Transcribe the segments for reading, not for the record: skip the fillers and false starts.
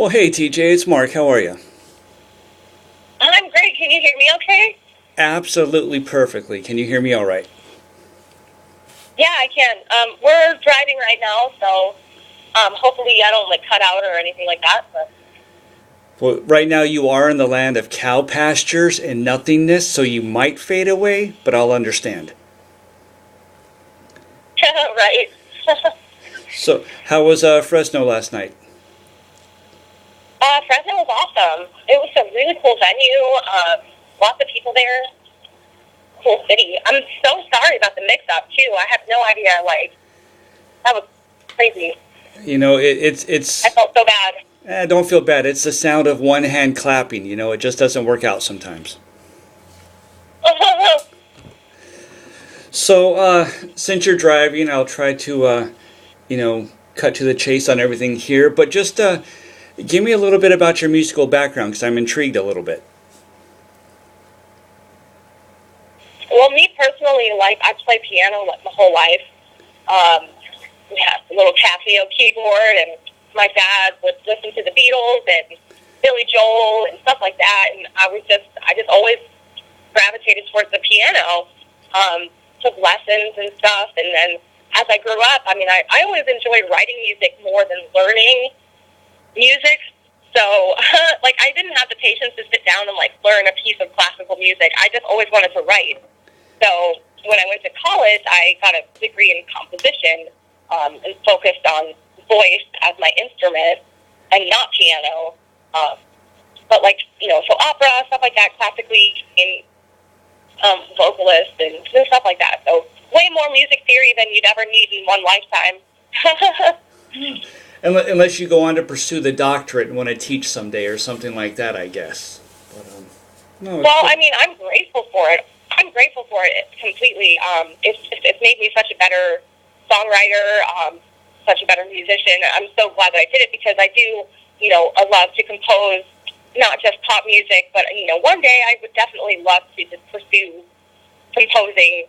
Well, hey TJ, it's Mark. How are you? I'm great. Can you hear me okay? Absolutely perfectly. Can you hear me all right? Yeah, I can. We're driving right now, so hopefully I don't like cut out or anything like that. But Well, right now you are in the land of cow pastures and nothingness, so you might fade away, but I'll understand. right. So, how was Fresno last night? Fresno was awesome. It was a really cool venue. Lots of people there. Cool city. I'm so sorry about the mix-up too. I have no idea. Like that was crazy. You know, I felt so bad. don't feel bad. It's the sound of one hand clapping. You know, it just doesn't work out sometimes. So, since you're driving, I'll try to, cut to the chase on everything here. But just give me a little bit about your musical background, because I'm intrigued a little bit. Well, me personally, like I played piano like my whole life. We had a little Casio keyboard, and my dad would listen to the Beatles and Billy Joel and stuff like that. And I just always gravitated towards the piano. Took lessons and stuff, and then as I grew up, I mean, I always enjoyed writing music more than learning music. So, like, I didn't have the patience to sit down and like learn a piece of classical music. I just always wanted to write. So when I went to college, I got a degree in composition and focused on voice as my instrument and not piano. But like, so opera, stuff like that, classically trained vocalist and stuff like that. So way more music theory than you'd ever need in one lifetime. Unless you go on to pursue the doctorate and want to teach someday or something like that, I guess. But, no, well, I mean, I'm grateful for it. I'm grateful for it completely. It's made me such a better songwriter, such a better musician. I'm so glad that I did it because I do, I love to compose not just pop music, but, one day I would definitely love to just pursue composing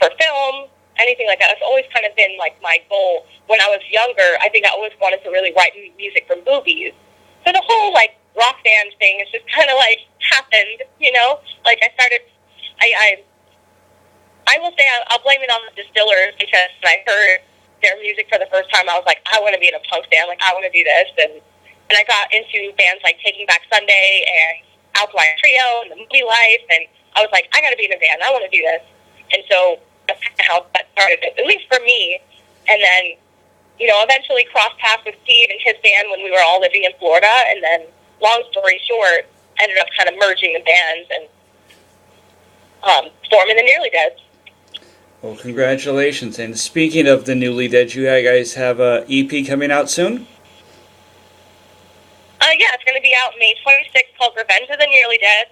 for film, anything like that. It's always kind of been like my goal. When I was younger, I think I always wanted to really write music for movies. So the whole like rock band thing is just kind of like happened, Like I started, I will say I'll blame it on the Distillers because when I heard their music for the first time, I was like, I want to be in a punk band. Like I want to do this, and I got into bands like Taking Back Sunday and Alkaline Trio and the Movie Life, and I was like, I got to be in a band. I want to do this, and so that's kind of how that started, at least for me. And then, eventually crossed paths with Steve and his band when we were all living in Florida. And then, long story short, ended up kind of merging the bands and forming the Nearly Dead. well, congratulations. And speaking of the Newly Dead, you guys have a EP coming out soon? Yeah, it's going to be out May 26th called Revenge of the Nearly Dead.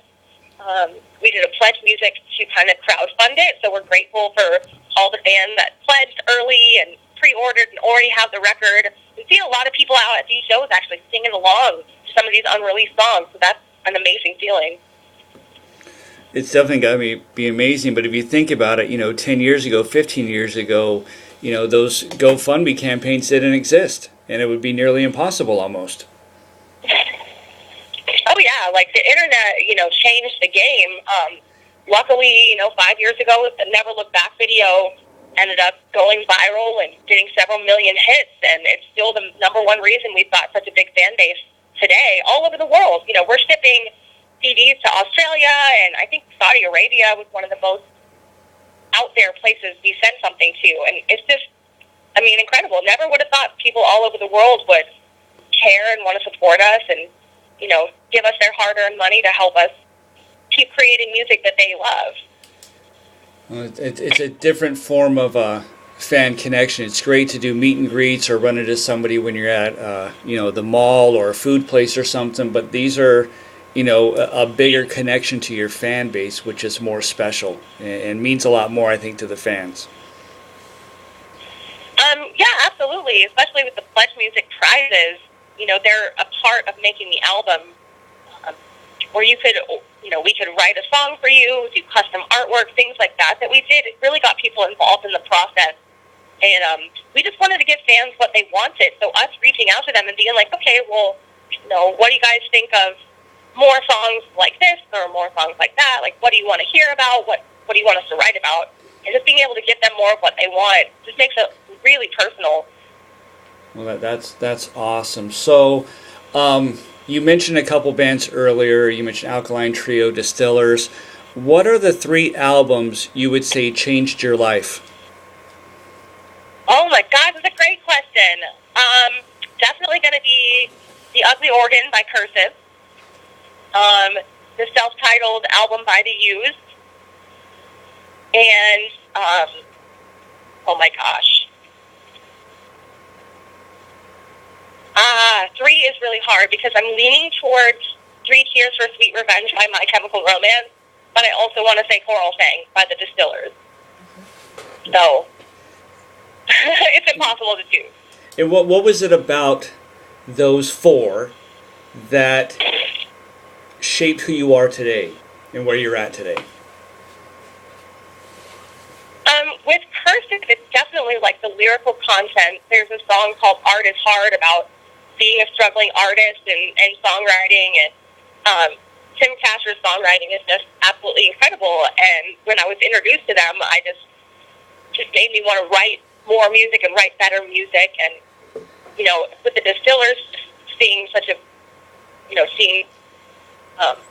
We did a pledge music to kind of crowdfund it, so we're grateful for all the fans that pledged early and pre-ordered and already have the record. We've seen a lot of people out at these shows actually singing along to some of these unreleased songs, so that's an amazing feeling. It's definitely got to be amazing, but if you think about it, 10 years ago, 15 years ago, those GoFundMe campaigns didn't exist, and it would be nearly impossible almost. Oh yeah, like the internet, changed the game. Luckily, 5 years ago, the Never Look Back video ended up going viral and getting several million hits, and it's still the number one reason we've got such a big fan base today all over the world. We're shipping CDs to Australia, and I think Saudi Arabia was one of the most out there places we sent something to, and it's just, incredible. Never would have thought people all over the world would care and want to support us and, give us their hard-earned money to help us keep creating music that they love. Well, it's a different form of fan connection. It's great to do meet and greets or run into somebody when you're at, the mall or a food place or something, but these are, a bigger connection to your fan base, which is more special and means a lot more, I think, to the fans. Yeah, absolutely, especially with the Pledge Music prizes. They're a part of making the album where you could, we could write a song for you, do custom artwork, things like that we did. It really got people involved in the process. And we just wanted to give fans what they wanted. So us reaching out to them and being like, okay, well, what do you guys think of more songs like this or more songs like that? Like, what do you want to hear about? What do you want us to write about? And just being able to give them more of what they want just makes it really personal. Well, that's awesome. So, you mentioned a couple bands earlier. You mentioned Alkaline Trio, Distillers. What are the 3 albums you would say changed your life? Oh my God, that's a great question. Definitely going to be The Ugly Organ by Cursive, the self-titled album by The Used, and oh my gosh. 3 is really hard because I'm leaning towards 3 Tears for Sweet Revenge by My Chemical Romance, but I also want to say Coral Fang by the Distillers. So, it's impossible to choose. And what was it about those 4 that shaped who you are today and where you're at today? With Cursive, it's definitely like the lyrical content. There's a song called Art is Hard about being a struggling artist and songwriting, and Tim Casher's songwriting is just absolutely incredible. And when I was introduced to them, I just made me want to write more music and write better music. And, with the Distillers, seeing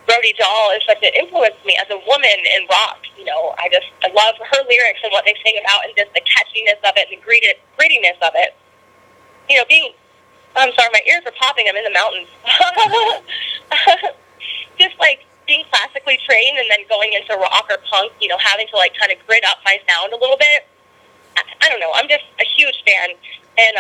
Brody Dahl is such an influence to me as a woman in rock. I love her lyrics and what they sing about, and just the catchiness of it and the grittiness of it. I'm sorry, my ears are popping. I'm in the mountains. Just like being classically trained and then going into rock or punk, having to like kind of grit up my sound a little bit. I don't know. I'm just a huge fan. And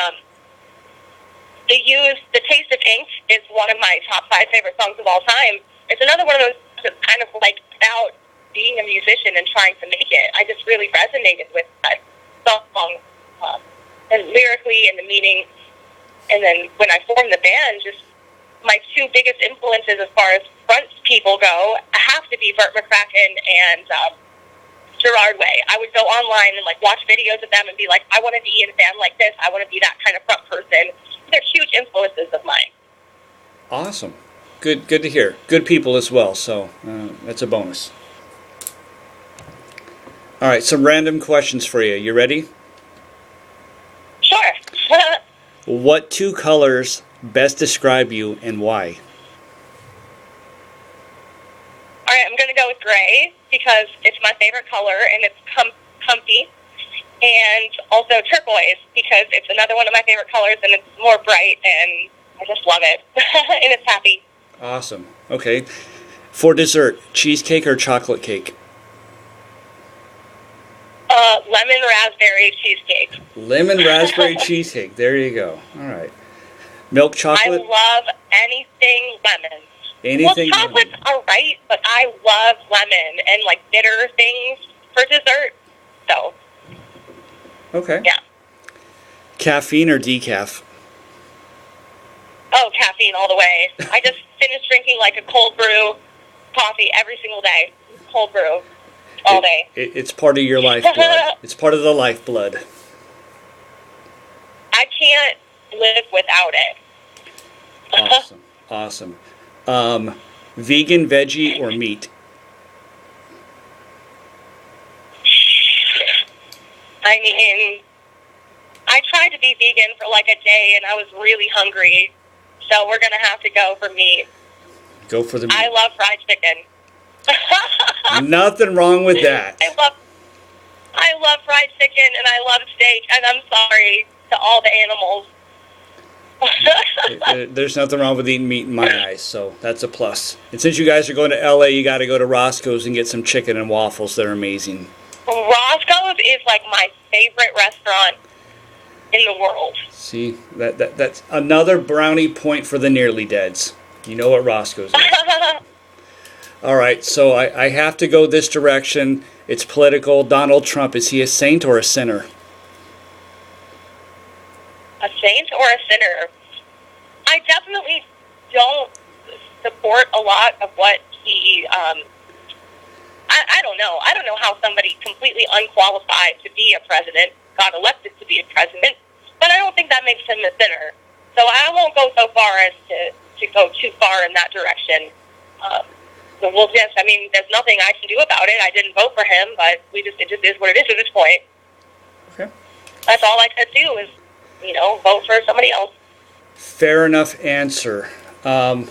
The Taste of Ink is one of my top 5 favorite songs of all time. It's another one of those that's kind of like about being a musician and trying to make it. I just really resonated with that song, and lyrically and the meaning. And then when I formed the band, just my 2 biggest influences as far as front people go have to be Burt McCracken and Gerard Way. I would go online and like watch videos of them and be like, I want to be in a band like this. I want to be that kind of front person. They're huge influences of mine. Awesome. Good to hear. Good people as well, so that's a bonus. All right, some random questions for you. You ready? Sure. What 2 colors best describe you and why? All right, I'm going to go with gray because it's my favorite color and it's comfy. And also turquoise because it's another one of my favorite colors and it's more bright and I just love it. And it's happy. Awesome. Okay. For dessert, cheesecake or chocolate cake? Lemon raspberry cheesecake. Lemon raspberry cheesecake. There you go. All right. Milk chocolate? I love anything lemon. Anything well, chocolate's all right, but I love lemon and like bitter things for dessert. So. Okay. Yeah. Caffeine or decaf? Oh, caffeine all the way. I just finished drinking like a cold brew coffee every single day. Cold brew all day. It's part of your lifeblood. It's part of the lifeblood. I can't live without it. Awesome. Vegan, veggie, or meat? I mean, I tried to be vegan for like a day and I was really hungry. So we're going to have to go for meat. Go for the meat. I love fried chicken. Nothing wrong with that. I love fried chicken and I love steak, and I'm sorry to all the animals. There's nothing wrong with eating meat in my eyes, so that's a plus. And since you guys are going to LA, you got to go to Roscoe's and get some chicken and waffles. They're amazing. Roscoe's is like my favorite restaurant in the world. See, that's another brownie point for the nearly deads. You know what Roscoe's is. All right, so I have to go this direction. It's political. Donald Trump, is he a saint or a sinner? A saint or a sinner? I definitely don't support a lot of what he... I don't know. I don't know how somebody completely unqualified to be a president got elected to be a president, but I don't think that makes him a sinner. So I won't go so far as to to go too far in that direction. So we'll just, I mean, there's nothing I can do about it. I didn't vote for him, but it just is what it is at this point. Okay. That's all I could do is, vote for somebody else. Fair enough answer.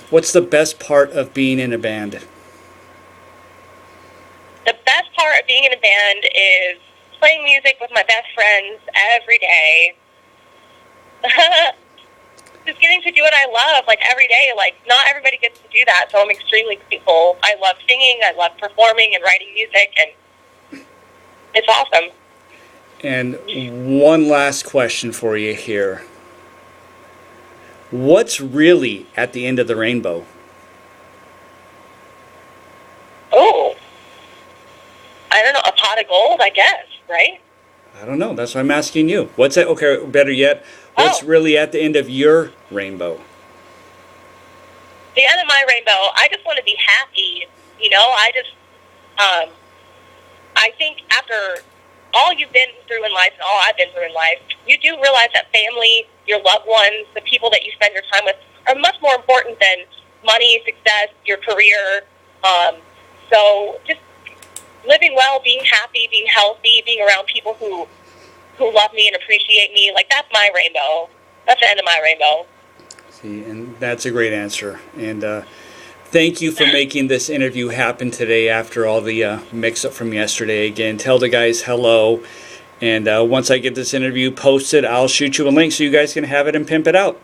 What's the best part of being in a band? The best part of being in a band is playing music with my best friends every day. Just getting to do what I love, every day. Not everybody gets to do that, so I'm extremely grateful. I love singing, I love performing and writing music, and it's awesome. And one last question for you here. What's really at the end of the rainbow? Oh, I don't know, a pot of gold, I guess, right? I don't know. That's why I'm asking you. What's it? Okay, better yet, what's really at the end of your rainbow? The end of my rainbow, I just want to be happy. I think after all you've been through in life and all I've been through in life, you do realize that family, your loved ones, the people that you spend your time with are much more important than money, success, your career. So just living well, being happy, being healthy, being around people who love me and appreciate me, that's my rainbow. That's the end of my rainbow. See, and that's a great answer. And thank you for making this interview happen today after all the mix-up from yesterday. Again, tell the guys hello. And once I get this interview posted, I'll shoot you a link so you guys can have it and pimp it out.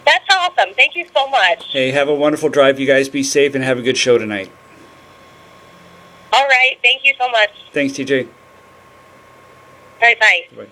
That's awesome. Thank you so much. Hey, have a wonderful drive. You guys be safe and have a good show tonight. All right. Thank you so much. Thanks, TJ. Bye-bye. Bye.